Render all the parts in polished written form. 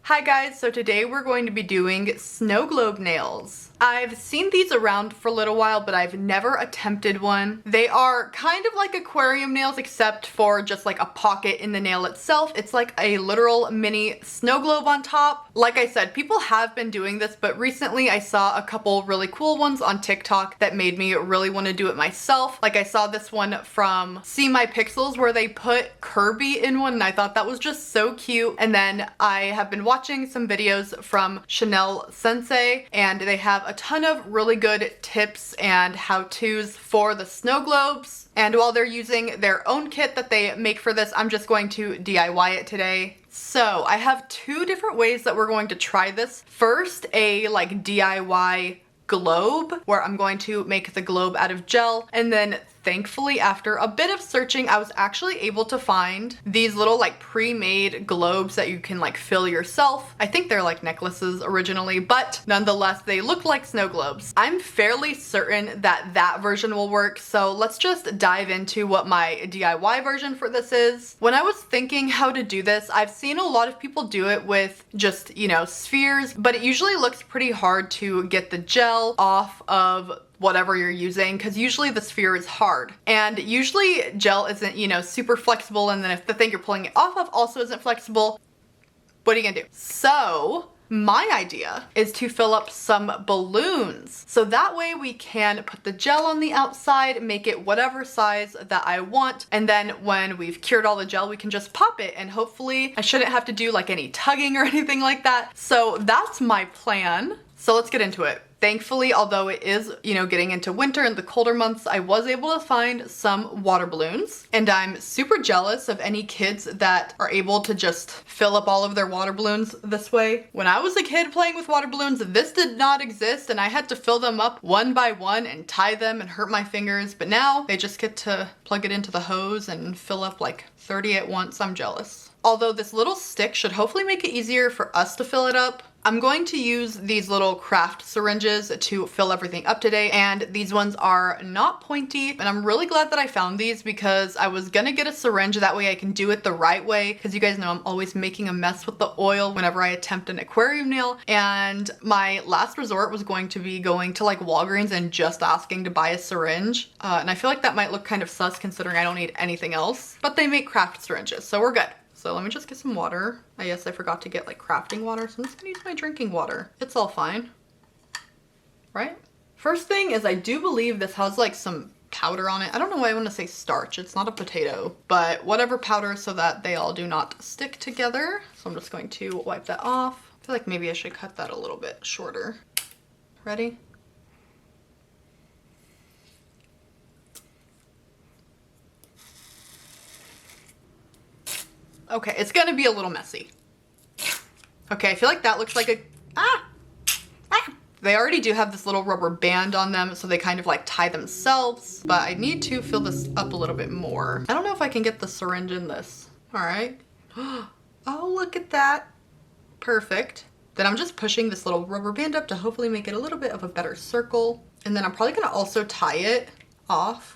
Hi guys, so today we're going to be doing snow globe nails. I've seen these around for a little while, but I've never attempted one. They are kind of like aquarium nails, except for just like a pocket in the nail itself. It's like a literal mini snow globe on top. Like I said, people have been doing this, but recently I saw a couple really cool ones on TikTok that made me really want to do it myself. Like I saw this one from See My Pixels where they put Kirby in one, and I thought that was just so cute. And then I have been watching some videos from Chanel Sensei, and they have a ton of really good tips and how-tos for the snow globes. And while they're using their own kit that they make for this, I'm just going to DIY it today. So I have two different ways that we're going to try this. First, a like DIY globe where I'm going to make the globe out of gel, and then thankfully after a bit of searching I was actually able to find these little like pre-made globes that you can like fill yourself. I think they're like necklaces originally, but nonetheless they look like snow globes. I'm fairly certain that that version will work, so let's just dive into what my DIY version for this is. When I was thinking how to do this, I've seen a lot of people do it with just, you know, spheres, but it usually looks pretty hard to get the gel off of whatever you're using, because usually the sphere is hard and usually gel isn't, you know, super flexible, and then if the thing you're pulling it off of also isn't flexible, what are you gonna do? So my idea is to fill up some balloons, so that way we can put the gel on the outside, make it whatever size that I want, and then when we've cured all the gel we can just pop it, and hopefully I shouldn't have to do like any tugging or anything like that. So that's my plan. So let's get into it. Thankfully, although it is, you know, getting into winter and the colder months, I was able to find some water balloons, and I'm super jealous of any kids that are able to just fill up all of their water balloons this way. When I was a kid playing with water balloons, this did not exist, and I had to fill them up one by one and tie them and hurt my fingers, but now they just get to plug it into the hose and fill up like 30 at once. I'm jealous. Although this little stick should hopefully make it easier for us to fill it up. I'm going to use these little craft syringes to fill everything up today, and these ones are not pointy, and I'm really glad that I found these because I was gonna get a syringe, that way I can do it the right way, because you guys know I'm always making a mess with the oil whenever I attempt an aquarium nail, and my last resort was going to be going to like Walgreens and just asking to buy a syringe, and I feel like that might look kind of sus considering I don't need anything else, but they make craft syringes, so we're good. So let me just get some water. I guess I forgot to get like crafting water, so I'm just gonna use my drinking water. It's all fine, right? First thing is I do believe this has like some powder on it. I don't know why I want to say starch. It's not a potato, but whatever powder, so that they all do not stick together. So I'm just going to wipe that off. I feel like maybe I should cut that a little bit shorter. Ready? Okay, it's gonna be a little messy. Okay, I feel like that looks like a, They already do have this little rubber band on them, so they kind of like tie themselves, but I need to fill this up a little bit more. I don't know if I can get the syringe in this. All right. Oh, look at that. Perfect. Then I'm just pushing this little rubber band up to hopefully make it a little bit of a better circle. And then I'm probably gonna also tie it off.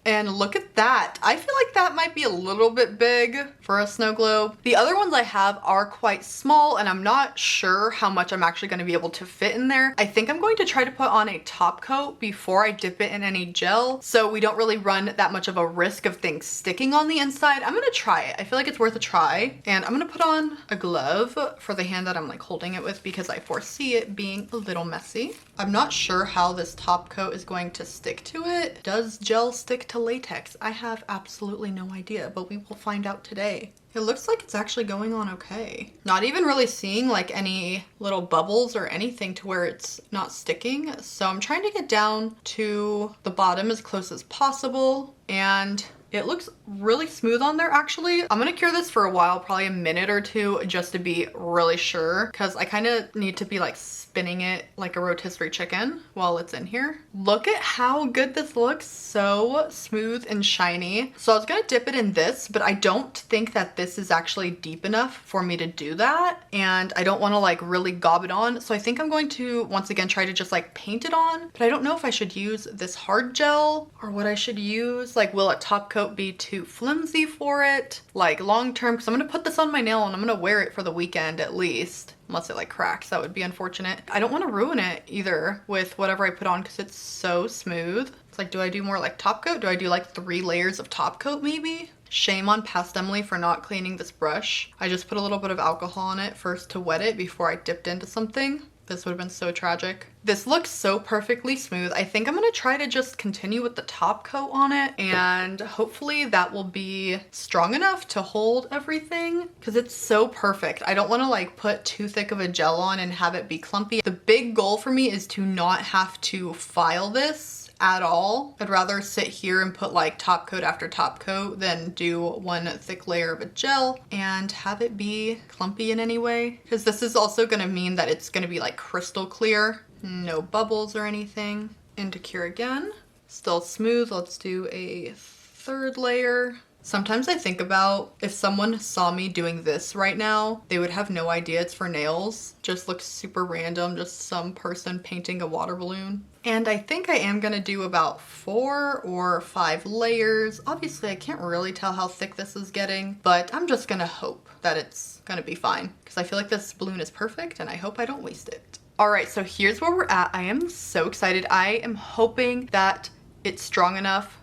And look at that. I feel like that might be a little bit big for a snow globe. The other ones I have are quite small, and I'm not sure how much I'm actually gonna be able to fit in there. I think I'm going to try to put on a top coat before I dip it in any gel, so we don't really run that much of a risk of things sticking on the inside. I'm gonna try it. I feel like it's worth a try. And I'm gonna put on a glove for the hand that I'm like holding it with, because I foresee it being a little messy. I'm not sure how this top coat is going to stick to it. Does gel stick to latex? I have absolutely no idea, but we will find out today. It looks like it's actually going on okay. Not even really seeing like any little bubbles or anything to where it's not sticking. So I'm trying to get down to the bottom as close as possible, and it looks really smooth on there actually. I'm gonna cure this for a while, probably a minute or two, just to be really sure, because I kind of need to be like spinning it like a rotisserie chicken while it's in here. Look at how good this looks, so smooth and shiny. So I was gonna dip it in this, but I don't think that this is actually deep enough for me to do that, and I don't want to like really gob it on, so I think I'm going to once again try to just like paint it on, but I don't know if I should use this hard gel or what I should use. Like, will a top coat be too too flimsy for it, like long term, because I'm gonna put this on my nail and I'm gonna wear it for the weekend at least. Unless it like cracks, that would be unfortunate. I don't want to ruin it either with whatever I put on because it's so smooth. It's like, do I do more like top coat? Do I do like 3 layers of top coat maybe? Shame on Past Emily for not cleaning this brush. I just put a little bit of alcohol on it first to wet it before I dipped into something. This would have been so tragic. This looks so perfectly smooth. I think I'm gonna try to just continue with the top coat on it, and hopefully that will be strong enough to hold everything because it's so perfect. I don't want to like put too thick of a gel on and have it be clumpy. The big goal for me is to not have to file this at all. I'd rather sit here and put like top coat after top coat than do one thick layer of a gel and have it be clumpy in any way, because this is also going to mean that it's going to be like crystal clear, no bubbles or anything. Into cure again, still smooth. Let's do a 3rd layer. Sometimes I think about if someone saw me doing this right now, they would have no idea it's for nails. Just looks super random, just some person painting a water balloon. And I think I am gonna do about 4 or 5 layers. Obviously I can't really tell how thick this is getting, but I'm just gonna hope that it's gonna be fine because I feel like this balloon is perfect and I hope I don't waste it. All right, so here's where we're at. I am so excited. I am hoping that it's strong enough.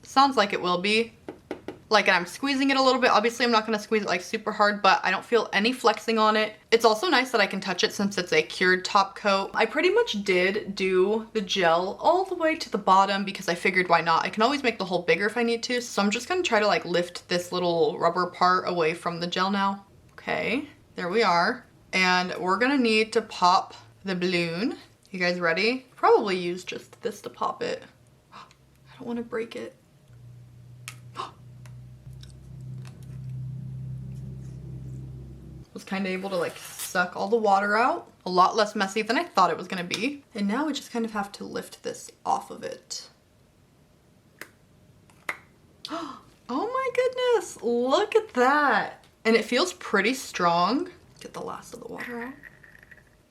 Sounds like it will be. Like, and I'm squeezing it a little bit. Obviously, I'm not going to squeeze it like super hard, but I don't feel any flexing on it. It's also nice that I can touch it since it's a cured top coat. I pretty much did do the gel all the way to the bottom because I figured why not? I can always make the hole bigger if I need to. So I'm just going to try to like lift this little rubber part away from the gel now. Okay, there we are. And we're going to need to pop the balloon. You guys ready? Probably use just this to pop it. I don't want to break it. Was kind of able to like suck all the water out. A lot less messy than I thought it was gonna be. And now we just kind of have to lift this off of it. Oh my goodness, look at that. And it feels pretty strong. Get the last of the water out.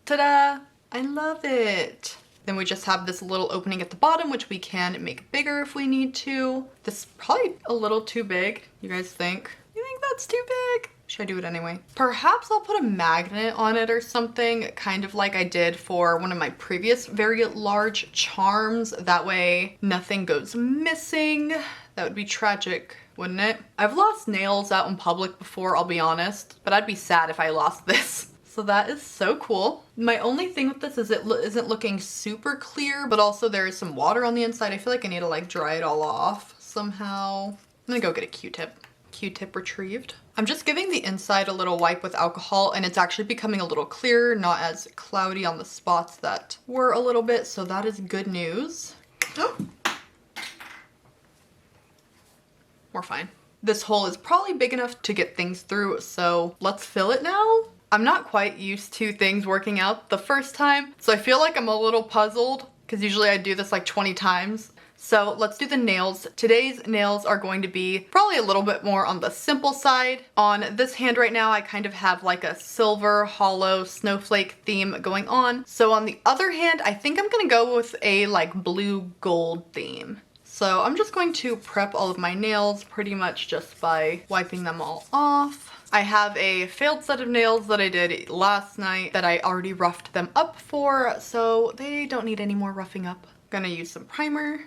Ta-da, I love it. Then we just have this little opening at the bottom, which we can make bigger if we need to. This is probably a little too big. You guys think? You think that's too big? Should I do it anyway? Perhaps I'll put a magnet on it or something, kind of like I did for one of my previous very large charms. That way nothing goes missing. That would be tragic, wouldn't it? I've lost nails out in public before, I'll be honest, but I'd be sad if I lost this. So that is so cool. My only thing with this is it isn't looking super clear, but also there is some water on the inside. I feel like I need to like dry it all off somehow. I'm gonna go get a Q-tip. Q-tip retrieved. I'm just giving the inside a little wipe with alcohol and it's actually becoming a little clearer, not as cloudy on the spots that were a little bit, so that is good news. We're fine. This hole is probably big enough to get things through, so let's fill it now. I'm not quite used to things working out the first time, so I feel like I'm a little puzzled because usually I do this like 20 times. So let's do the nails. Today's nails are going to be probably a little bit more on the simple side. On this hand right now, I kind of have like a silver hollow snowflake theme going on. So on the other hand, I think I'm gonna go with a like blue gold theme. So I'm just going to prep all of my nails pretty much just by wiping them all off. I have a failed set of nails that I did last night that I already roughed them up for, so they don't need any more roughing up. I'm gonna use some primer.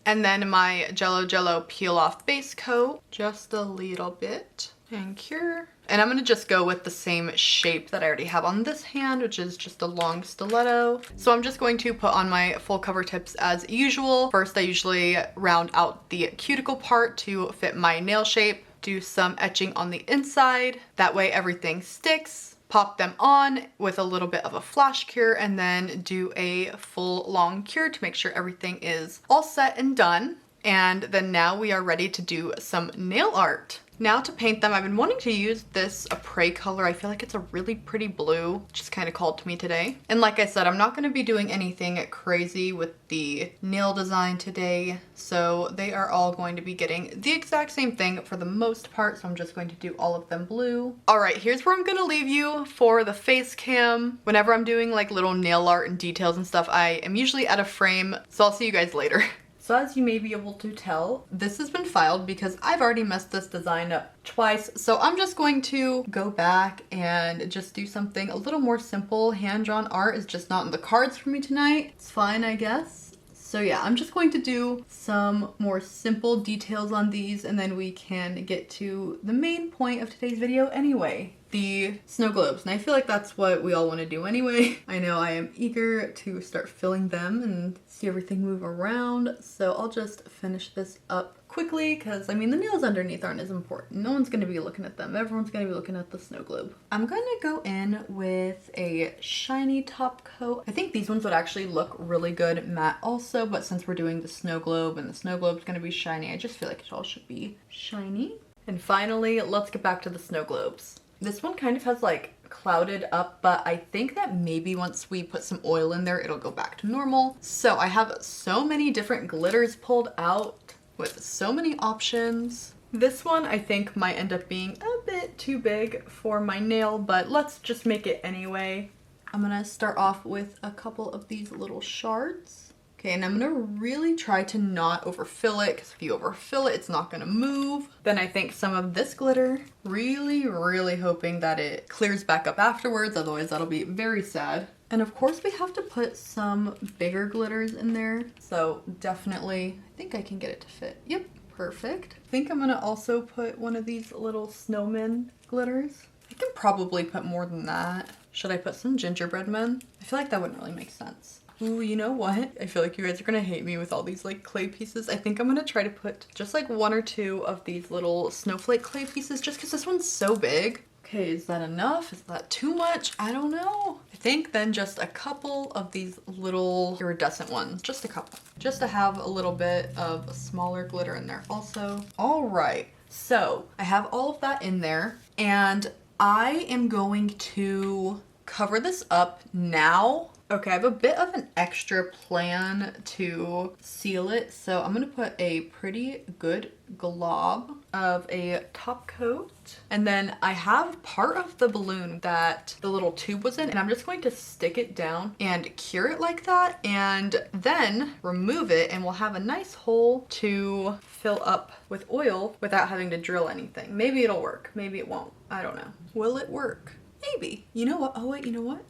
And then my Jello peel off base coat, just a little bit, and cure. And I'm gonna just go with the same shape that I already have on this hand, which is just a long stiletto. So I'm just going to put on my full cover tips as usual. First, I usually round out the cuticle part to fit my nail shape, do some etching on the inside. That way everything sticks. Pop them on with a little bit of a flash cure and then do a full long cure to make sure everything is all set and done. And then now we are ready to do some nail art. Now to paint them, I've been wanting to use this Apres color. I feel like it's a really pretty blue, just kind of called to me today. And like I said, I'm not going to be doing anything crazy with the nail design today. So they are all going to be getting the exact same thing for the most part. So I'm just going to do all of them blue. All right, here's where I'm going to leave you for the face cam. Whenever I'm doing like little nail art and details and stuff, I am usually out of frame. So I'll see you guys later. So as you may be able to tell, this has been filed because I've already messed this design up twice. So I'm just going to go back and just do something a little more simple. Hand-drawn art is just not in the cards for me tonight. It's fine, I guess. So yeah, I'm just going to do some more simple details on these and then we can get to the main point of today's video anyway. The snow globes, and I feel like that's what we all want to do anyway. I know I am eager to start filling them and see everything move around, so I'll just finish this up quickly because I mean the nails underneath aren't as important. No one's going to be looking at them. Everyone's going to be looking at the snow globe. I'm going to go in with a shiny top coat. I think these ones would actually look really good matte also, but since we're doing the snow globe and the snow globe's going to be shiny, I just feel like it all should be shiny. And finally, let's get back to the snow globes. This one kind of has like clouded up, but I think that maybe once we put some oil in there, it'll go back to normal. So I have so many different glitters pulled out with so many options. This one I think might end up being a bit too big for my nail, but let's just make it anyway. I'm gonna start off with a couple of these little shards. Okay, and I'm gonna really try to not overfill it because if you overfill it, it's not gonna move. Then I think some of this glitter, really hoping that it clears back up afterwards, otherwise that'll be very sad. And of course we have to put some bigger glitters in there. So definitely, I think I can get it to fit. Yep, perfect. I think I'm gonna also put one of these little snowman glitters. I can probably put more than that. Should I put some gingerbread men? I feel like that wouldn't really make sense. Ooh, you know what? I feel like you guys are gonna hate me with all these like clay pieces. I think I'm gonna try to put just like one or two of these little snowflake clay pieces just because this one's so big. Okay, is that enough? Is that too much? I don't know. I think then just a couple of these little iridescent ones, just a couple, just to have a little bit of smaller glitter in there also. All right, so I have all of that in there and I am going to cover this up now. Okay, I have a bit of an extra plan to seal it, so I'm gonna put a pretty good glob of a top coat. And then I have part of the balloon that the little tube was in, and I'm just going to stick it down and cure it like that, and then remove it, and we'll have a nice hole to fill up with oil without having to drill anything. Maybe it'll work, maybe it won't. I don't know. Will it work? Maybe. You know what? Oh wait, you know what?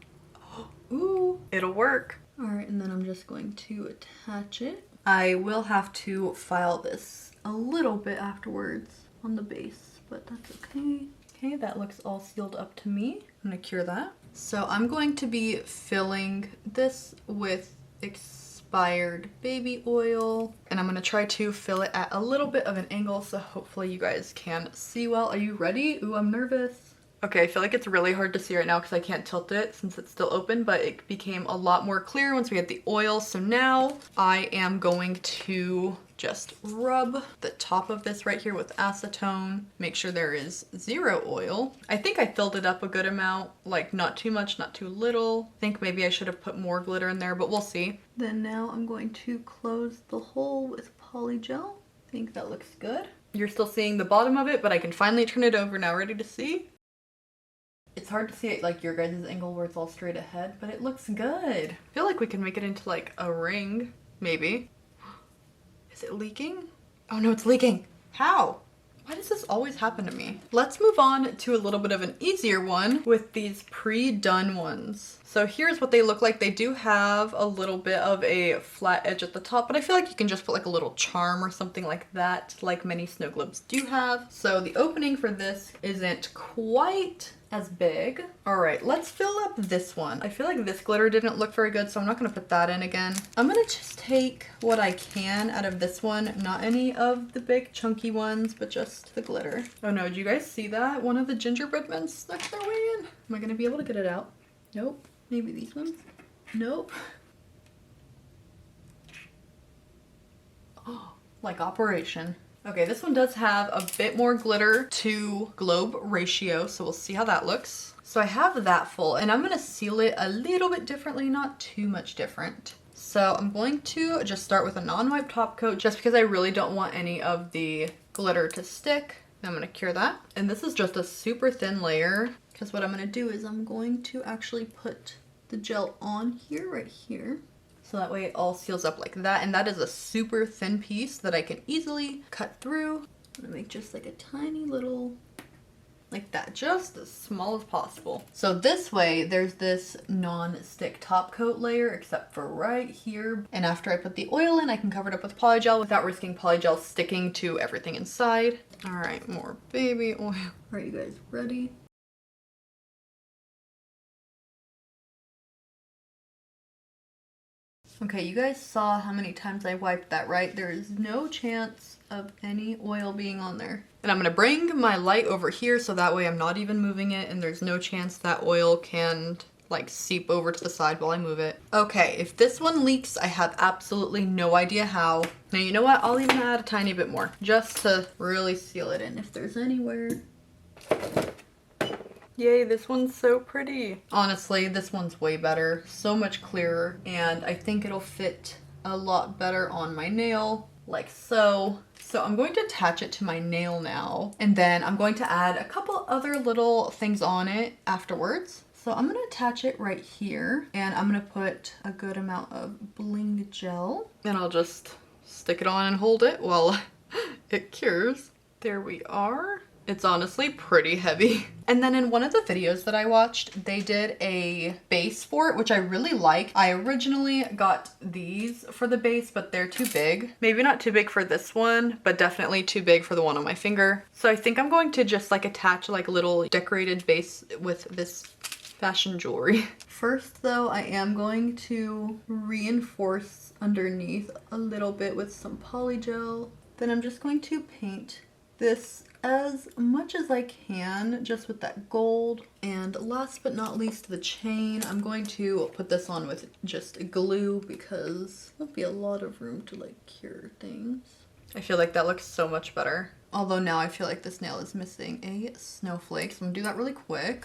Ooh, it'll work. All right, and then I'm just going to attach it. I will have to file this a little bit afterwards on the base, but that's okay. Okay, that looks all sealed up to me. I'm gonna cure that. So I'm going to be filling this with expired baby oil, and I'm gonna try to fill it at a little bit of an angle, so hopefully you guys can see well. Are you ready? Ooh, I'm nervous. Okay, I feel like it's really hard to see right now because I can't tilt it since it's still open, but it became a lot more clear once we had the oil. So now I am going to just rub the top of this right here with acetone, make sure there is zero oil. I think I filled it up a good amount, like not too much, not too little. I think maybe I should have put more glitter in there, but we'll see. Then now I'm going to close the hole with polygel. I think that looks good. You're still seeing the bottom of it, but I can finally turn it over now. Ready to see? It's hard to see it like your guys' angle where it's all straight ahead, but it looks good. I feel like we can make it into like a ring, maybe. Is it leaking? Oh no, it's leaking. How? Why does this always happen to me? Let's move on to a little bit of an easier one with these pre-done ones. So here's what they look like. They do have a little bit of a flat edge at the top, but I feel like you can just put like a little charm or something like that, like many snow globes do have. So the opening for this isn't quite as big. All right, let's fill up this one. I feel like this glitter didn't look very good, so I'm not gonna put that in again. I'm gonna just take what I can out of this one, not any of the big chunky ones, but just the glitter. Oh no, did you guys see that? One of the gingerbread men snuck their way in. Am I gonna be able to get it out? Nope. Maybe these ones? Nope. Oh, like Operation. Okay, this one does have a bit more glitter to globe ratio, so we'll see how that looks. So I have that full, and I'm gonna seal it a little bit differently, not too much different. So I'm going to just start with a non-wipe top coat just because I really don't want any of the glitter to stick. I'm gonna cure that. And this is just a super thin layer because what I'm gonna do is I'm going to actually put the gel on here, right here. So that way it all seals up like that. And that is a super thin piece that I can easily cut through. I'm gonna make just like a tiny little, like that, just as small as possible. So this way there's this non-stick top coat layer except for right here. And after I put the oil in, I can cover it up with polygel without risking polygel sticking to everything inside. All right, more baby oil. Are you guys ready? Okay, you guys saw how many times I wiped that, right? There is no chance of any oil being on there. And I'm gonna bring my light over here so that way I'm not even moving it and there's no chance that oil can like seep over to the side while I move it. Okay, if this one leaks, I have absolutely no idea how. Now, you know what? I'll even add a tiny bit more just to really seal it in if there's anywhere. Yay, this one's so pretty. Honestly, this one's way better, so much clearer, and I think it'll fit a lot better on my nail, like so. So I'm going to attach it to my nail now, and then I'm going to add a couple other little things on it afterwards. So I'm gonna attach it right here, and I'm gonna put a good amount of bling gel, and I'll just stick it on and hold it while it cures. There we are. It's honestly pretty heavy. And then in one of the videos that I watched, they did a base for it, which I really like. I originally got these for the base, but they're too big. Maybe not too big for this one, but definitely too big for the one on my finger. So I think I'm going to just like attach like a little decorated base with this fashion jewelry. First though, I am going to reinforce underneath a little bit with some polygel. Then I'm just going to paint this as much as I can, just with that gold. And last but not least, the chain. I'm going to put this on with just glue because there'll be a lot of room to like cure things. I feel like that looks so much better. Although now I feel like this nail is missing a snowflake, so I'm gonna do that really quick.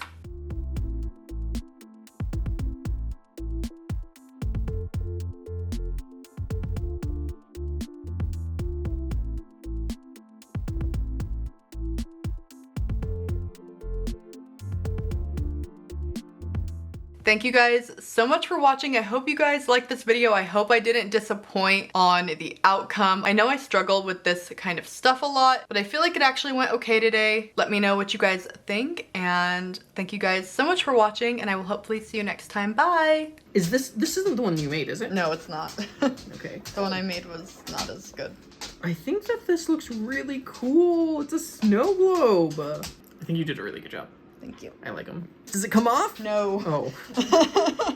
Thank you guys so much for watching. I hope you guys liked this video. I hope I didn't disappoint on the outcome. I know I struggled with this kind of stuff a lot, but I feel like it actually went okay today. Let me know what you guys think, and thank you guys so much for watching, and I will hopefully see you next time. Bye! This isn't the one you made, is it? No, it's not. Okay. The one I made was not as good. I think that this looks really cool. It's a snow globe. I think you did a really good job. Thank you. I like them. Does it come off? No. Oh.